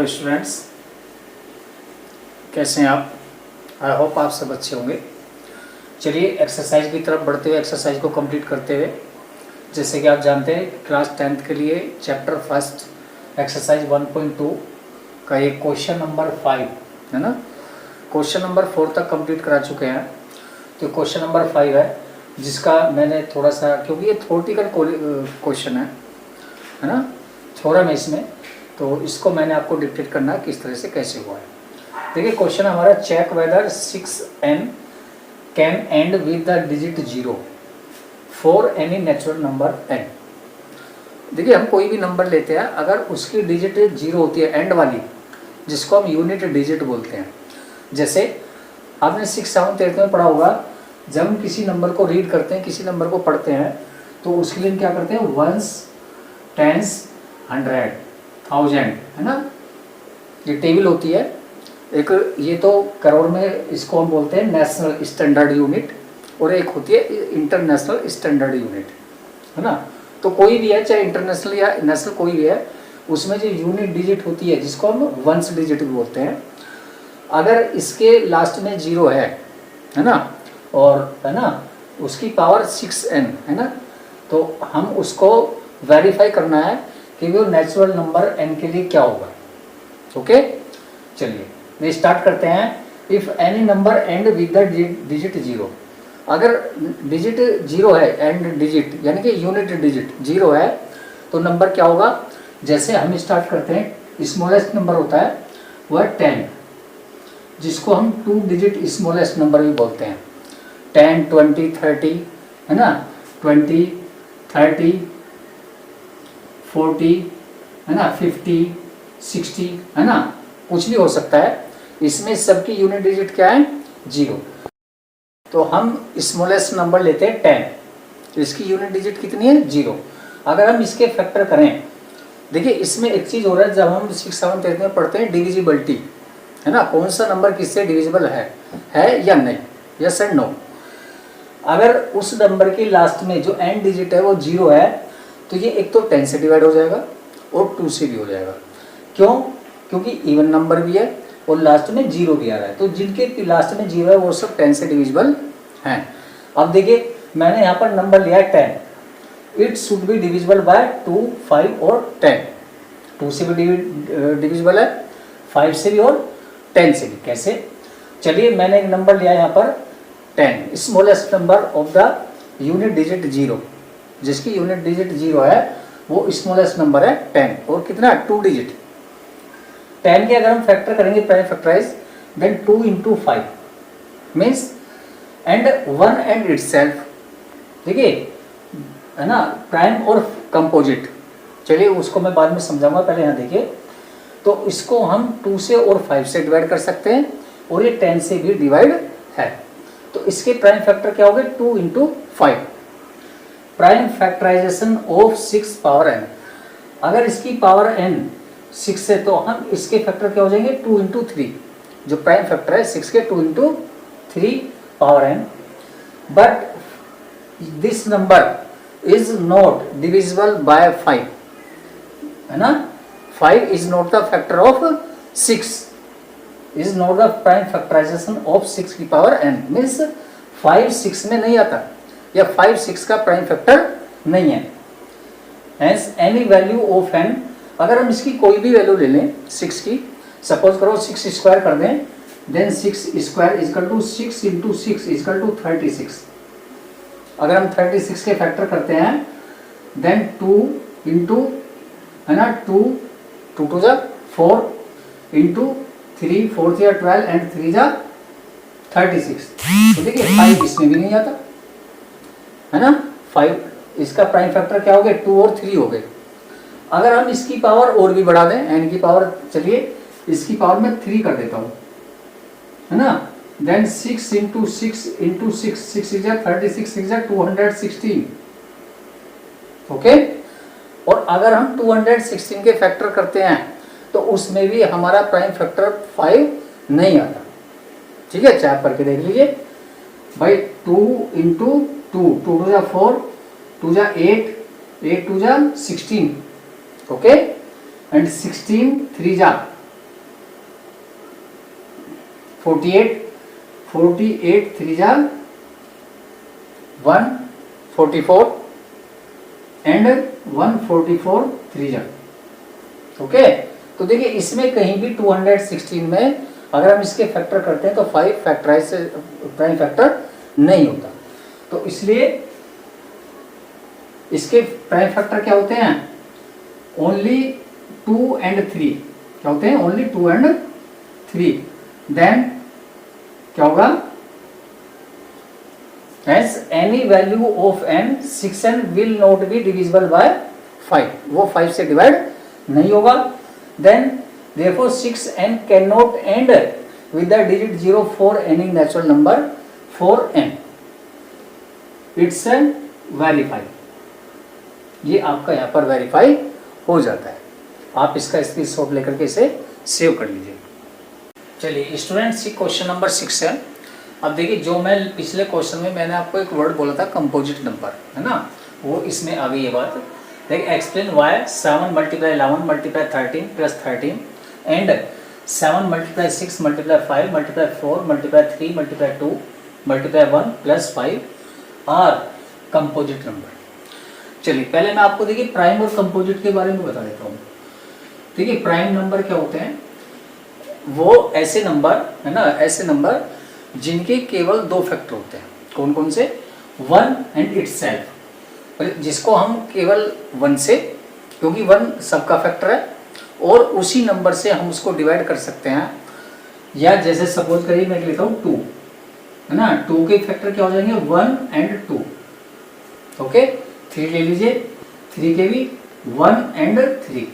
Students, कैसे हैं आप? आई होप आप सब अच्छे होंगे। चलिए एक्सरसाइज की तरफ बढ़ते हुए एक्सरसाइज को कंप्लीट करते हुए, जैसे कि आप जानते हैं क्लास 10th के लिए चैप्टर फर्स्ट एक्सरसाइज 1.2 का ये क्वेश्चन नंबर 5 है ना। क्वेश्चन नंबर 4 तक कंप्लीट करा चुके हैं, तो क्वेश्चन नंबर 5 है जिसका मैंने थोड़ा सा, क्योंकि ये थ्योरेटिकल क्वेश्चन है ना, थोड़ा में इसमें, तो इसको मैंने आपको डिक्टेट करना है किस तरह से कैसे हुआ है। देखिए क्वेश्चन हमारा, check whether 6n can end with the digit 0 for any natural number n। देखिए हम कोई भी नंबर लेते हैं, अगर उसकी डिजिट 0 होती है एंड वाली, जिसको हम यूनिट डिजिट बोलते हैं। जैसे आपने 6, 7, 8 में पढ़ा होगा, जब हम किसी नंबर को रीड करते हैं, किसी नंबर को पढ़ते हैं, तो उसके लिए क्या करते हैं, वंस, टेंस, 100, 1000 है ना। ये टेबल होती है एक, ये तो करोड़ में इसको हम बोलते हैं नेशनल स्टैंडर्ड यूनिट, और एक होती है इंटरनेशनल स्टैंडर्ड यूनिट है ना। तो कोई भी है, चाहे इंटरनेशनल या नेशनल कोई भी है, उसमें जो यूनिट डिजिट होती है जिसको हम वंस डिजिट भी बोलते हैं, अगर इसके लास्ट में 0 है ना, और है ना उसकी पावर 6n है ना, तो हम उसको वेरीफाई करना है कि वो नेचुरल नंबर n के लिए क्या होगा। ओके, चलिए मैं स्टार्ट करते हैं। If any number and with the digit 0, अगर डिजिट 0 है, एंड डिजिट यानी कि यूनिट डिजिट 0 है, तो नंबर क्या होगा। जैसे हम स्टार्ट करते हैं, स्मॉलेस्ट नंबर होता है वह 10, जिसको हम 2 डिजिट स्मॉलेस्ट नंबर भी बोलते हैं। 10, 20, 30 है ना, 20, 30, 40 है ना, 50, 60 है ना, कुछ भी हो सकता है। इसमें सबकी यूनिट डिजिट क्या है, 0। तो हम स्मॉलेस्ट नंबर लेते हैं 10, तो इसकी यूनिट डिजिट कितनी है, 0। अगर हम इसके फैक्टर करें, देखिए इसमें एक चीज़ हो रहा है, जब हम 6, 7, 8 में पढ़ते हैं डिविजिबिलिटी है ना, कौन सा नंबर किससे डिविजिबल है या नहीं, यस एंड नो। अगर उस नंबर के लास्ट में जो एंड डिजिट है वो 0 है, तो ये एक तो 10 से डिवाइड हो जाएगा और 2 से भी हो जाएगा। क्यों? क्योंकि इवन नंबर भी है और लास्ट में 0 भी आ रहा है, तो जिनके लास्ट में 0 है वो सब 10 से डिविजिबल हैं। अब देखिए मैंने यहाँ पर नंबर लिया है 10, it should be divisible bye 2, 5 और 10। 2 से भी डिविजिबल है, 5 से भी और 10 से भी। कैसे? चलिए मैंने एक नंबर लिया यहाँ पर 10, smallest number of the unit digit 0, जिसकी यूनिट डिजिट 0 है वो स्मॉलेस्ट नंबर है 10, और कितना, 2 डिजिट। 10 के अगर हम फैक्टर करेंगे, prime factorize, then 2 into 5 means and 1 and itself. देखिए है ना, प्राइम और कंपोजिट, चलिए उसको मैं बाद में समझाऊंगा, पहले यहाँ देखिए। तो इसको हम 2 से और 5 से डिवाइड कर सकते हैं, और ये 10 से भी डिवाइड है, तो इसके प्राइम फैक्टर क्या हो गए, 2 into 5। Prime factorization of 6 power n, अगर इसकी पावर n 6 है, तो हम इसके फैक्टर क्या हो जाएंगे, 2 into 3। जो प्राइम फैक्टर है 6 के 2 into 3 power n, but this number is not divisible by 5 है ना। 5 is not the factor of 6, is not the prime factorization of 6 की पावर n, मीन्स 5 6 में नहीं आता, या 5 6 का प्राइम फैक्टर नहीं है। Hence any value of n, अगर हम इसकी कोई भी वैल्यू ले लें 6 की, सपोज करो 6 स्क्वायर कर दें, then 6 square is equal to 6 into 6 is equal to 36। अगर हम 36 के फैक्टर करते हैं, देन 2 into है ना, 2 2 जा 4 into 3 4 जा 12 एंड 3 जा 36। तो देखिए 5 इसमें भी नहीं आता है ना। 5 इसका प्राइम फैक्टर क्या हो गए, 2 और 3 हो गए। अगर हम इसकी पावर और भी बढ़ा दें, एन की पावर, चलिए इसकी पावर में 3 कर देता हूँ है ना, then 6 into 6 into 6, 6 is 36, 6 is 216। Okay, और अगर हम 216 के फैक्टर करते हैं, तो उसमें भी हमारा प्राइम फैक्टर 5 नहीं आता। ठीक है, चाहे करके देख लीजिए भाई। 2 into 2, 2 2 जा 4, 2 जा 8, 8 2 जा 16, ओके, एंड 16 3 जा 48 3 जा 144 एंड 144 3 जा। ओके, तो देखिए इसमें कहीं भी 216 में अगर हम इसके फैक्टर करते हैं तो 5 फैक्टराइज से प्राइम फैक्टर नहीं होता, तो इसलिए इसके प्राइम फैक्टर क्या होते हैं, ओनली 2 एंड 3। क्या होते हैं, ओनली 2 एंड 3। देन क्या होगा, as any value of n 6n will not be divisible by 5, वो 5 से डिवाइड नहीं होगा। Then therefore 6n cannot end with the digit 0 for any natural number for n, it's a verify। ये आपका यहाँ पर वेरीफाई हो जाता है। आप इसका स्क्रीनशॉट लेकर के इसे सेव कर लीजिए। चलिए स्टूडेंट्स, ये क्वेश्चन नंबर 6 है। अब देखिए, जो मैं पिछले क्वेश्चन में मैंने आपको एक वर्ड बोला था कंपोजिट नंबर, है ना, वो इसमें आ गई ये बात। देखिए, explain why 7 multiply 11 multiply 13 plus 13 and 7 multiply 6 multiply 5 multiply 4 multiply 3 multiply 2 multiply 1 plus 5 are composite number. चलिए पहले मैं आपको देखिए प्राइम और कंपोजिट के बारे में बता देता हूँ। देखिए प्राइम नंबर क्या होते हैं, वो ऐसे नंबर है ना, ऐसे नंबर जिनके केवल 2 फैक्टर होते हैं। कौन कौन से, 1 एंड इटसेल्फ, जिसको हम केवल 1 से, क्योंकि 1 सबका फैक्टर है और उसी नंबर से हम उसको डिवाइड कर सकते हैं। या जैसे सपोज करिए मैं लिखता हूँ 2, है ना, 2 के फैक्टर क्या हो जाएंगे, 1 एंड 2। ओके, 3 ले लीजिए, 3 के भी 1 and 3।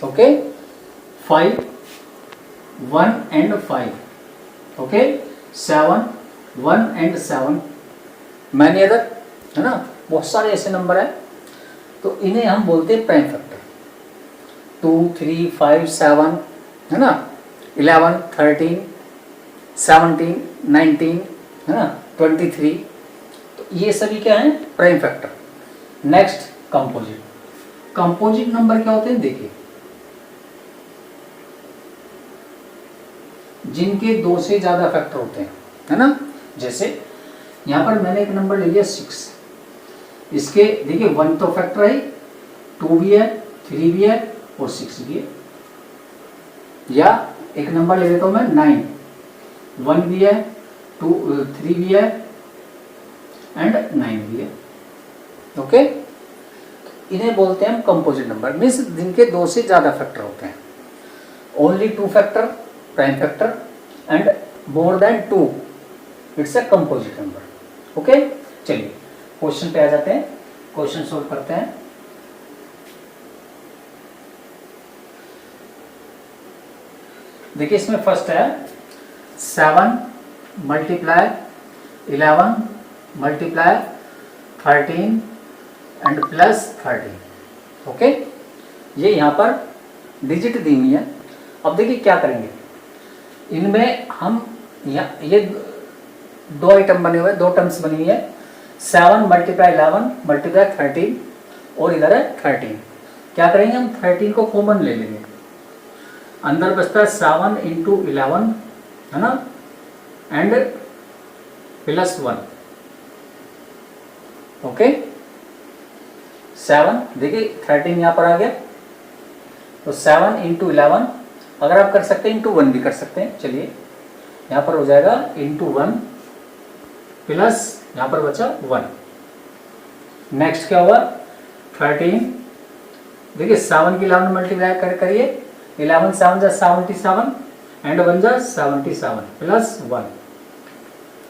Okay, 5 1 and 5। Okay, 7 1 and 7। Many other, है ना, बहुत सारे ऐसे नंबर हैं, तो इन्हें हम बोलते हैं प्राइम फैक्टर। 2 3 5 7, है ना, 11 13 17 19, है ना, 23, तो ये सभी क्या है, prime factor. Next composite. Composite number क्या होते हैं, देखिए जिनके 2 से ज्यादा फैक्टर होते हैं, है ना। जैसे यहां पर मैंने एक नंबर ले लिया 6, इसके देखिए 1 तो फैक्टर है, 2 भी है, 3 भी है और 6 भी है। या एक नंबर ले लेता हूं मैं 9, 1 भी है, 2 3 भी है एंड 9 भी है। ओके, इन्हें बोलते हैं हम कंपोजिट नंबर, मीन्स जिनके 2 से ज्यादा फैक्टर होते हैं। Only 2 factor prime factor and more than 2 it's a composite number. Okay, चलिए क्वेश्चन पे आ जाते हैं, क्वेश्चन सोल्व करते हैं। देखिए इसमें फर्स्ट है 7 multiply 11 multiply 13 and plus 13। Okay, ये यहाँ पर डिजिट दी हुई है। अब देखिए क्या करेंगे, इनमें हम ये 2 आइटम बने हुए, 2 टर्म्स बनी हुई है। 7 मल्टीप्लाई 11 मल्टीप्लाई 13 और इधर है 13। क्या करेंगे, हम 13 को कॉमन ले लेंगे, अंदर बचता है 7 इंटू 11, है ना, एंड प्लस 1। ओके, 7 देखिए 13 यहाँ पर आ गया, तो 7 इंटू 11, अगर आप कर सकते हैं इंटू 1 भी कर सकते हैं। चलिए यहाँ पर हो जाएगा इंटू 1 प्लस यहाँ पर बचा 1। नेक्स्ट क्या हुआ, 13 देखिए 7 की 11 मल्टीप्लाई करिए, 11 7 जा 77 एंड 1 जा 77 plus 1।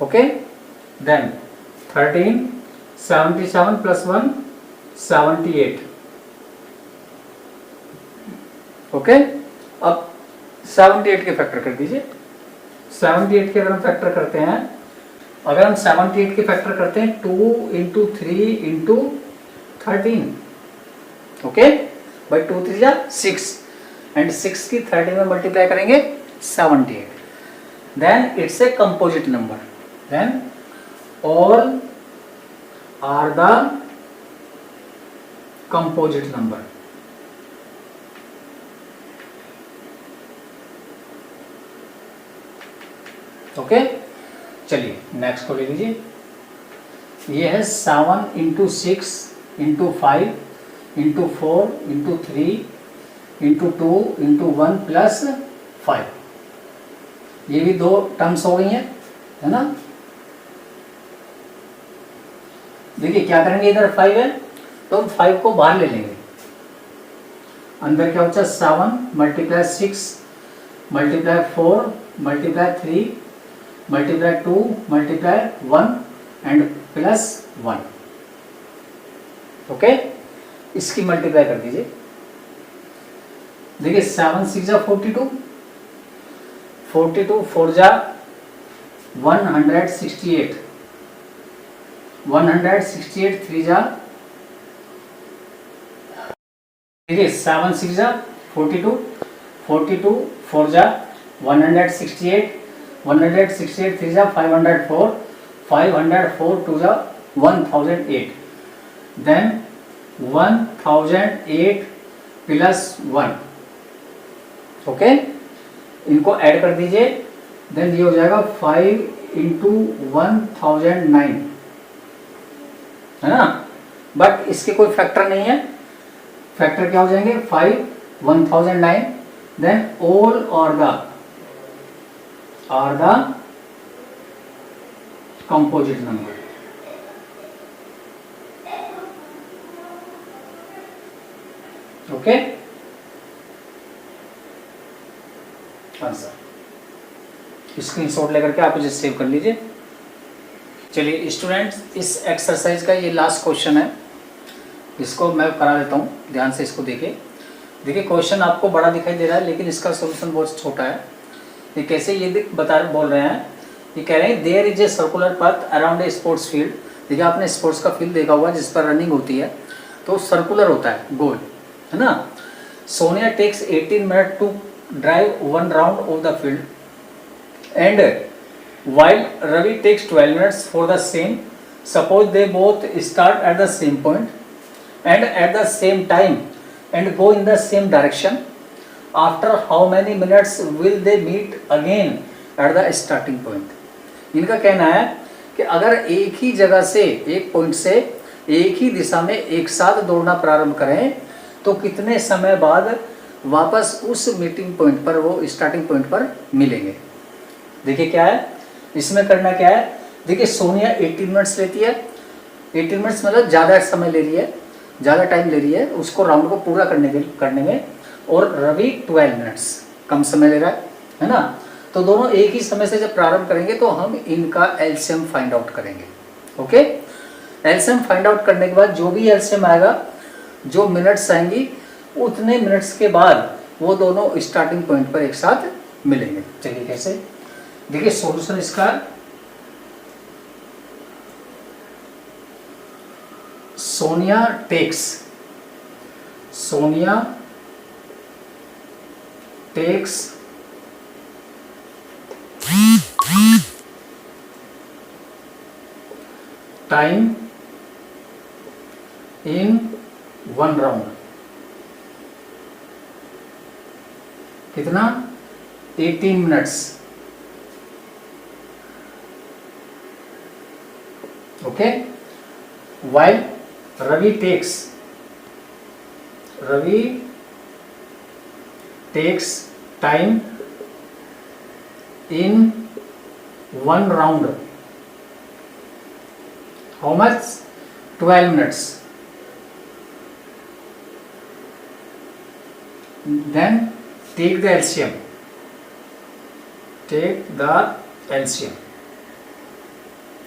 Okay, then 13 77 plus 1 78। Okay, अब 78 के फैक्टर कर दीजिए। 78 के अगर हम फैक्टर करते हैं, अगर हम 78 के फैक्टर करते हैं 2 इंटू 3 इंटू 13। ओके, बाई 2 3 जा 6 एंड 6 की 13 में मल्टीप्लाई करेंगे 78। Then it's a composite number, then all are the composite number. Okay, चलिए नेक्स्ट को ले लीजिए। ये है 7 into 6 into 5 into 4 into 3 into 2 into 1 plus 5। ये भी दो टर्म्स हो गई हैं, है ना। देखिए क्या करेंगे, इधर 5 है तो 5 को बाहर ले लेंगे। अंदर क्या होता है 7 multiply 6 multiply 4 multiply 3 multiply 2 multiply 1 and plus 1। Okay, इसकी मल्टीप्लाई कर दीजिए। देखिए 7 6 जा 42, 42 4 जा 168, 168 3 जा, देखिए 7 6 जा 42, 42 4 जा 168, 168 3 जा 504, 504 2 जा 1008, देन 1008 प्लस 1। ओके, इनको ऐड कर दीजिए, देन ये हो जाएगा 5 इंटू 1009, है ना। बट इसके कोई फैक्टर नहीं है, फैक्टर क्या हो जाएंगे 5 1009, देन ऑल और the composite number. Okay, answer screenshot लेकर के आप इसे सेव कर लीजिए। चलिए स्टूडेंट्स, इस एक्सरसाइज का ये लास्ट क्वेश्चन है, इसको मैं करा देता हूँ, ध्यान से इसको देखिए। देखिए क्वेश्चन आपको बड़ा दिखाई दे रहा है लेकिन इसका सोल्यूशन बहुत छोटा है। ये कैसे ये बोल रहे हैं, ये कह रहे हैं there is a circular path around a sports field. देखिए आपने स्पोर्ट्स का फील्ड देखा होगा जिस पर रनिंग होती है, तो सर्कुलर होता है, गोल, है ना। Sonia takes 18 minute to drive 1 round of the field and while Ravi takes 12 minutes for the same. Suppose they both start at the same point and at the same time and go in the same direction. After how many minutes will they meet again at the starting point? इनका कहना है कि अगर एक ही जगह से, एक point से एक ही दिशा में एक साथ दौड़ना प्रारंभ करें तो कितने समय बाद वापस उस मीटिंग पॉइंट पर, वो स्टार्टिंग पॉइंट पर मिलेंगे। देखिए क्या है इसमें, करना क्या है। देखिए सोनिया 18 मिनट्स लेती है, 18 मिनट्स मतलब ज़्यादा समय ले रही है, ज़्यादा टाइम ले रही है उसको राउंड को पूरा करने में, और रवि 12 मिनट्स कम समय ले रहा है ना। तो दोनों एक ही समय से जब प्रारंभ करेंगे तो हम इनका एलसीएम फाइंड आउट करेंगे। ओके, एलसीएम फाइंड आउट करने के बाद जो भी एलसीएम आएगा, जो मिनट्स आएंगी, उतने मिनट्स के बाद वो दोनों स्टार्टिंग पॉइंट पर एक साथ मिलेंगे। चलिए कैसे, देखिए सॉल्यूशन इसका, Sonia takes time in 1 round, कितना 18 minutes. Okay, while Ravi takes time in 1 round, how much 12 minutes, then take the LCM,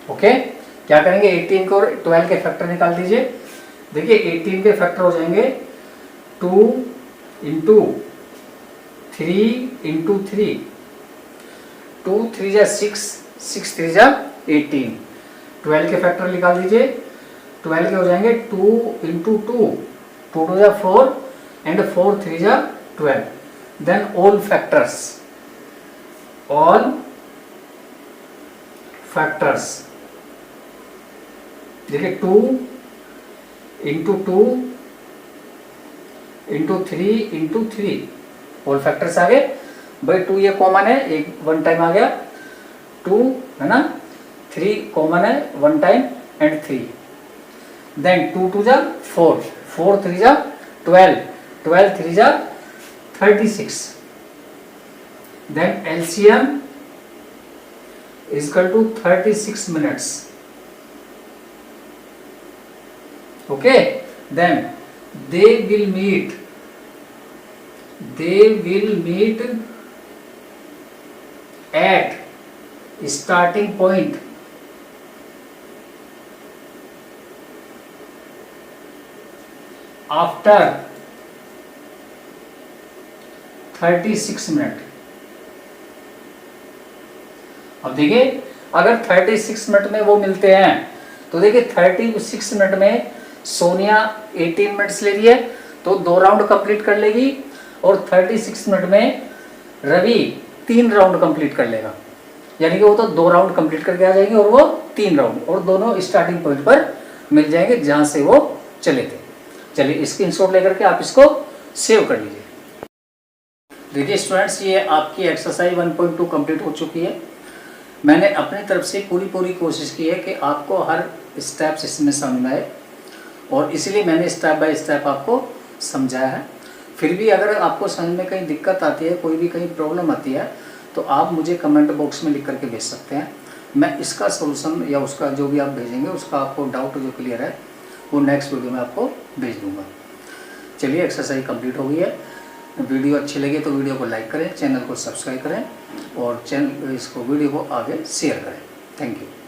okay. क्या करेंगे 18 को 12 के फैक्टर निकाल दीजिए। देखिए 18 के फैक्टर हो जाएंगे 2 इंटू 3 इंटू 3, 2 3 जा 6, 6 3 जा 18, 12 के फैक्टर निकाल दीजिए। 12 के हो जाएंगे 2 इंटू 2, 2 2 जा 4 एंड 4 3 जा 12, देन ऑल फैक्टर्स। देखिए 2 into 2 into 3 into 3, all factors आ गए भाई। 2 ये कॉमन है, एक 1 टाइम आ गया, 2 है ना, 3 कॉमन है 1 टाइम एंड 3, देन 2 2 जा 4, 4 3 जा 12, 12 3 जा 36, then LCM is equal to 36 minutes. Okay, then they will meet at starting point after 36 minute. अब देखिए अगर 36 मिनट में वो मिलते हैं तो देखिए 36 मिनट में सोनिया 18 मिनट्स ले रही है तो 2 राउंड कंप्लीट कर लेगी, और 36 मिनट में रवि 3 राउंड कंप्लीट कर लेगा, यानी कि वो तो 2 राउंड कंप्लीट करके आ जाएंगे और वो 3 राउंड, और दोनों स्टार्टिंग पॉइंट पर मिल जाएंगे जहां से वो चले थे। चलिए स्क्रीनशॉट लेकर के आप इसको सेव कर लीजिए। देखिए स्टूडेंट्स, ये आपकी एक्सरसाइज 1.2 कंप्लीट हो चुकी है। मैंने अपनी तरफ से पूरी कोशिश की है कि आपको हर स्टेप्स इसमें समझ में आए, और इसीलिए मैंने स्टेप बाय स्टेप आपको समझाया है। फिर भी अगर आपको समझ में कहीं दिक्कत आती है, कोई भी कहीं प्रॉब्लम आती है, तो आप मुझे कमेंट बॉक्स में लिख करके भेज सकते हैं। मैं इसका सलूशन या उसका जो भी आप भेजेंगे उसका आपको डाउट जो क्लियर है वो नेक्स्ट वीडियो में आपको भेज दूँगा। चलिए एक्सरसाइज कंप्लीट हो गई है। वीडियो अच्छी लगी तो वीडियो को लाइक करें, चैनल को सब्सक्राइब करें, और वीडियो को आगे शेयर करें। Thank you.